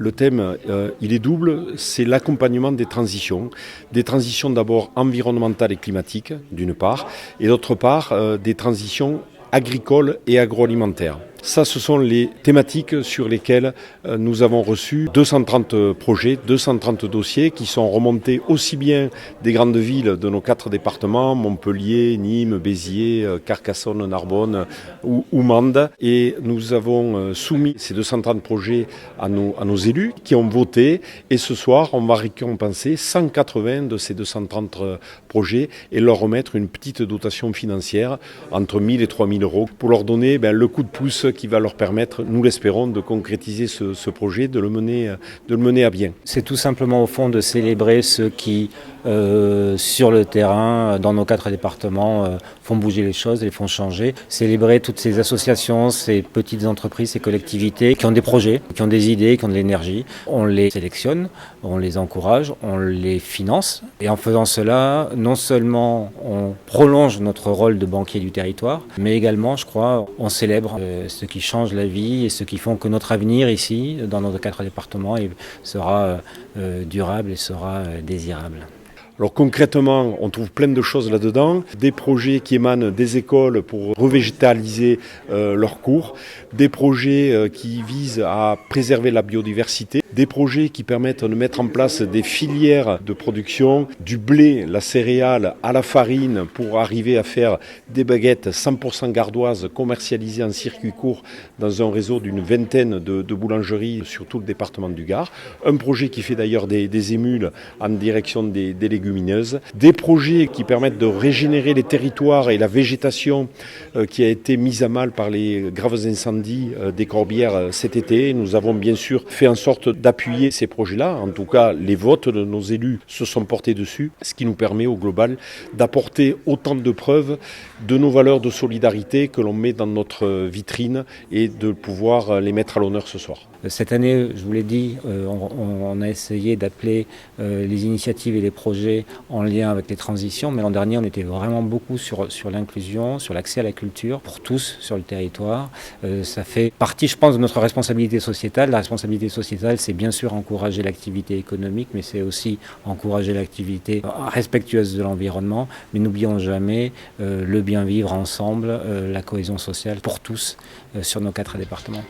Le thème, il est double, c'est l'accompagnement des transitions. Des transitions d'abord environnementales et climatiques, d'une part, et d'autre part, des transitions agricoles et agroalimentaires. Ça, ce sont les thématiques sur lesquelles nous avons reçu 230 projets, 230 dossiers qui sont remontés aussi bien des grandes villes de nos 4 départements, Montpellier, Nîmes, Béziers, Carcassonne, Narbonne ou Mende. Et nous avons soumis ces 230 projets à nos élus qui ont voté. Et ce soir, on va récompenser 180 de ces 230 projets et leur remettre une petite dotation financière entre 1 000 et 3 000 euros pour leur donner le coup de pouce qui va leur permettre, nous l'espérons, de concrétiser ce projet, de le mener à bien. C'est tout simplement au fond de célébrer ceux qui, sur le terrain, dans nos 4 départements, font bouger les choses et les font changer. Célébrer toutes ces associations, ces petites entreprises, ces collectivités qui ont des projets, qui ont des idées, qui ont de l'énergie. On les sélectionne, on les encourage, on les finance. Et en faisant cela, non seulement on prolonge notre rôle de banquier du territoire, mais également, je crois, on célèbre ceux qui changent la vie et ceux qui font que notre avenir ici, dans nos 4 départements, sera durable et sera désirable. Alors concrètement, on trouve plein de choses là-dedans, des projets qui émanent des écoles pour revégétaliser leurs cours, des projets qui visent à préserver la biodiversité, des projets qui permettent de mettre en place des filières de production, du blé, la céréale à la farine pour arriver à faire des baguettes 100% gardoises commercialisées en circuit court dans un réseau d'une vingtaine de boulangeries sur tout le département du Gard. Un projet qui fait d'ailleurs des émules en direction des légumineuses. Des projets qui permettent de régénérer les territoires et la végétation qui a été mise à mal par les graves incendies des Corbières cet été. Nous avons bien sûr fait en sorte d'appuyer ces projets-là. En tout cas, les votes de nos élus se sont portés dessus, ce qui nous permet au global d'apporter autant de preuves de nos valeurs de solidarité que l'on met dans notre vitrine et de pouvoir les mettre à l'honneur ce soir. Cette année, je vous l'ai dit, on a essayé d'appeler les initiatives et les projets en lien avec les transitions, mais l'an dernier, on était vraiment beaucoup sur l'inclusion, sur l'accès à la culture pour tous sur le territoire. Ça fait partie, je pense, de notre responsabilité sociétale. La responsabilité sociétale, c'est bien sûr encourager l'activité économique, mais c'est aussi encourager l'activité respectueuse de l'environnement. Mais n'oublions jamais le bien vivre ensemble, la cohésion sociale pour tous sur nos 4 départements.